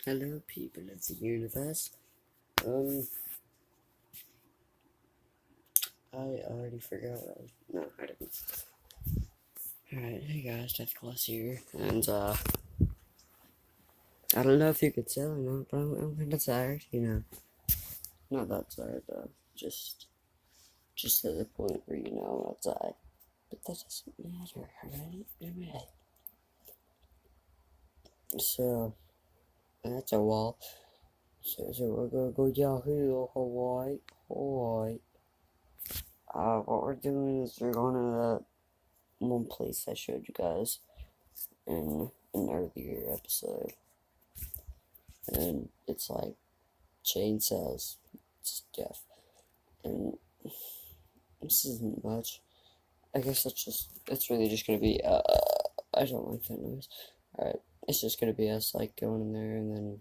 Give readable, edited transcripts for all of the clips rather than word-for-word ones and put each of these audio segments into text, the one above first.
Hello, people of the universe. Um, I already forgot what I was. No, I didn't. Alright, hey guys, Deathclaws here, and I don't know if you could tell or not, but I'm kinda tired, Not that tired, though. Just at the point where, I'll die. But that doesn't matter, alright? Alright. So, that's a wall. So we're gonna go down here, Hawaii. What we're doing is we're going to that one place I showed you guys in an earlier episode, and it's like chainsaws stuff, and this isn't much. I guess it's really just gonna be I don't like that noise. Alright, it's just gonna be us like going in there and then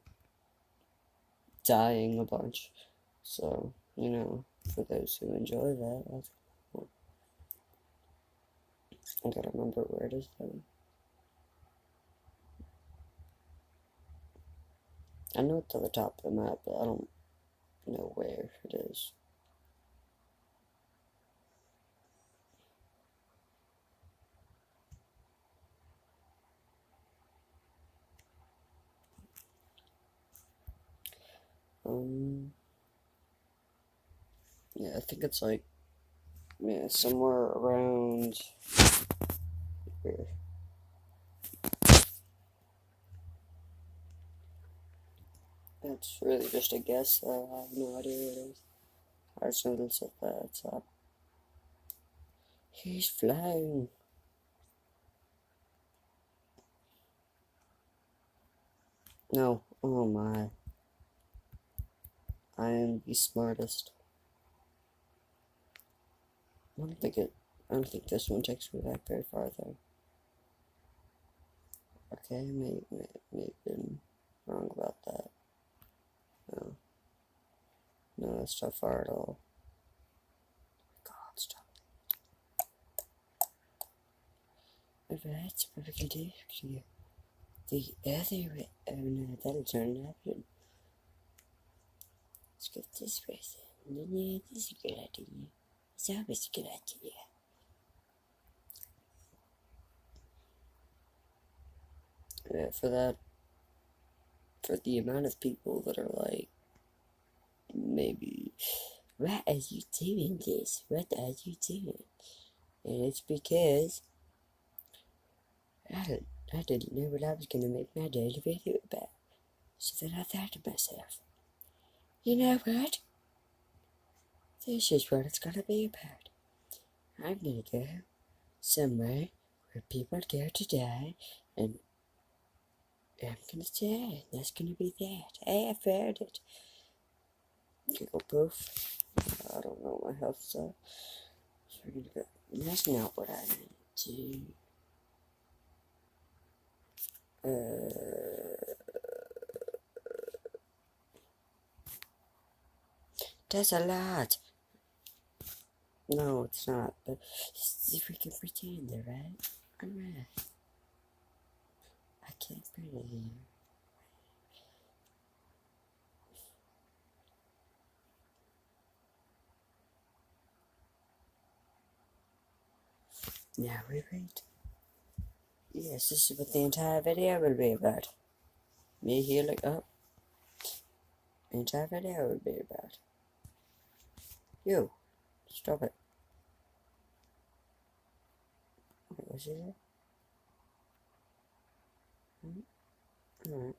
dying a bunch. So, for those who enjoy that, that's cool. I gotta remember where it is though. I know it's at the top of the map, but I don't know where it is. Yeah, I think it's like, somewhere around here. That's really just a guess, though. I have no idea what it is. I just know that's at the top. He's flying. No, oh my. I am the smartest. I don't think this one takes me back very far, though. Okay, may have been wrong about that. No, that's not far at all. God, stop. Alright, what we can do here. The other way. Oh no, that'll turn it happen. Let's get this person. No, this is a good idea. It's always a good idea. For the amount of people that are like, maybe, why are you doing this? What are you doing? And it's because I didn't know what I was gonna make my daily video about. So then I thought to myself, you know what? This is what it's gonna be about. I'm gonna go somewhere where people go to die, and I'm gonna die. That's gonna be that. Hey, I found it. Giggle poof. I don't know what my health's at. So we're gonna go. That's not what I meant to. That's a lot. No, it's not. But see if we can pretend, alright? Alright. I can't breathe here. Now we wait. Yes, this is what the entire video will be about. Me healing up. The entire video will be about. You. Stop it. Wait, what's it? Alright.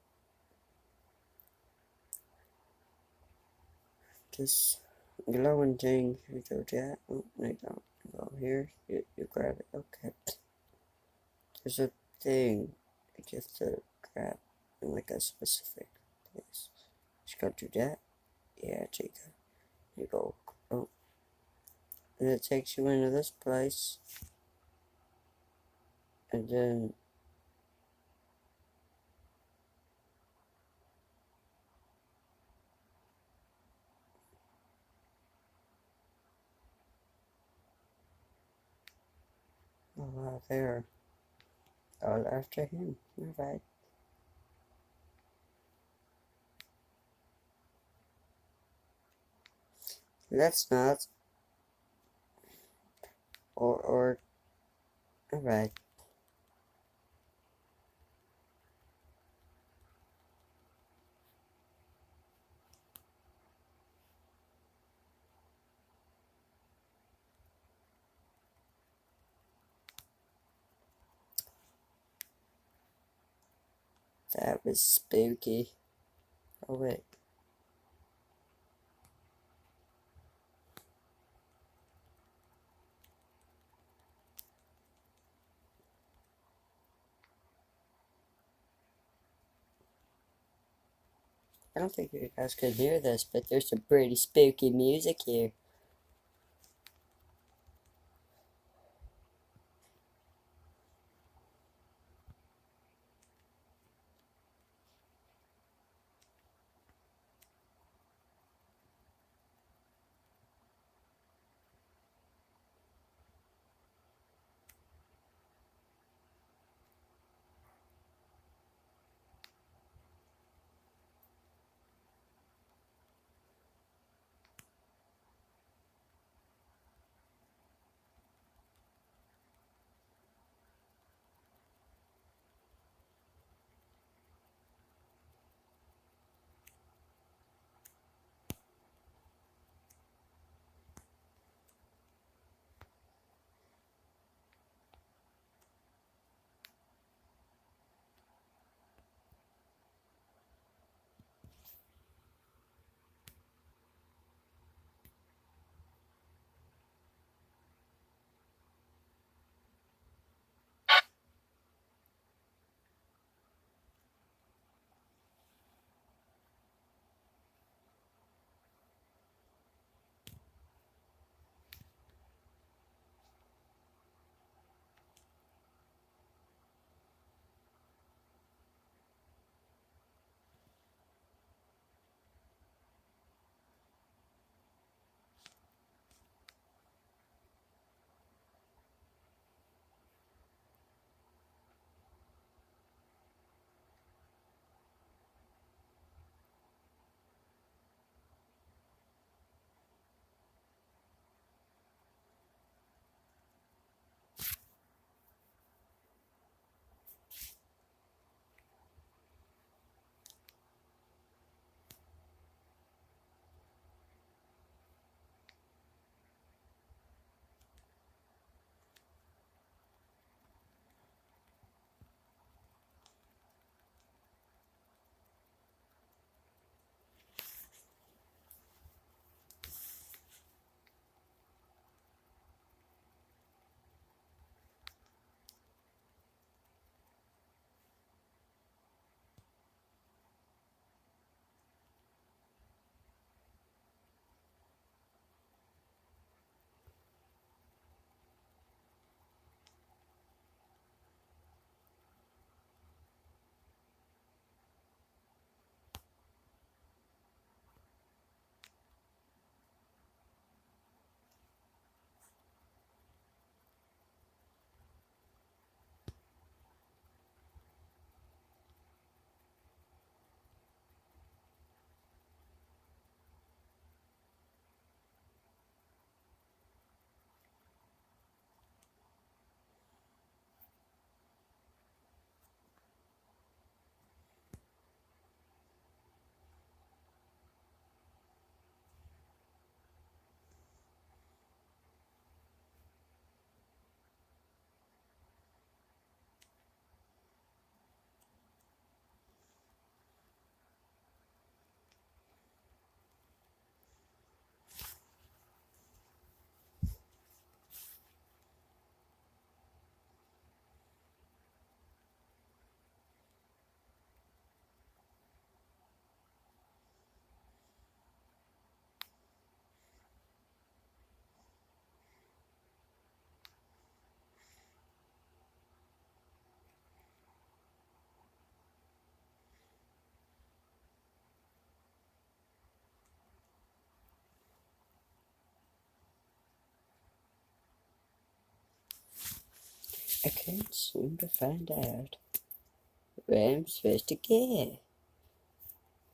This glowing thing, you go that. Oh, no, you don't. You go here, you grab it. Okay. There's a thing you have to grab in like a specific place. Just go do that. Yeah, Jacob. You go. Oh. And it takes you into this place. And then oh wow, there. All after him. Alright. That's not. Or, alright. That was spooky. Oh, wait. I don't think you guys could hear this, but there's some pretty spooky music here. I can't seem to find out where I'm supposed to get.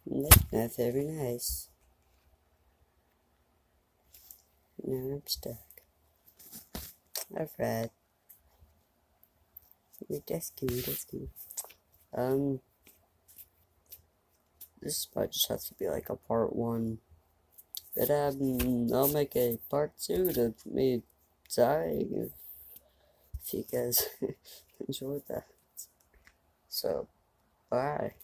That's not very nice. Now I'm stuck. Alright. That's good, that's good. This might just have to be like a part 1. But I'll make a part 2 to me dying if you guys enjoyed that. So, bye.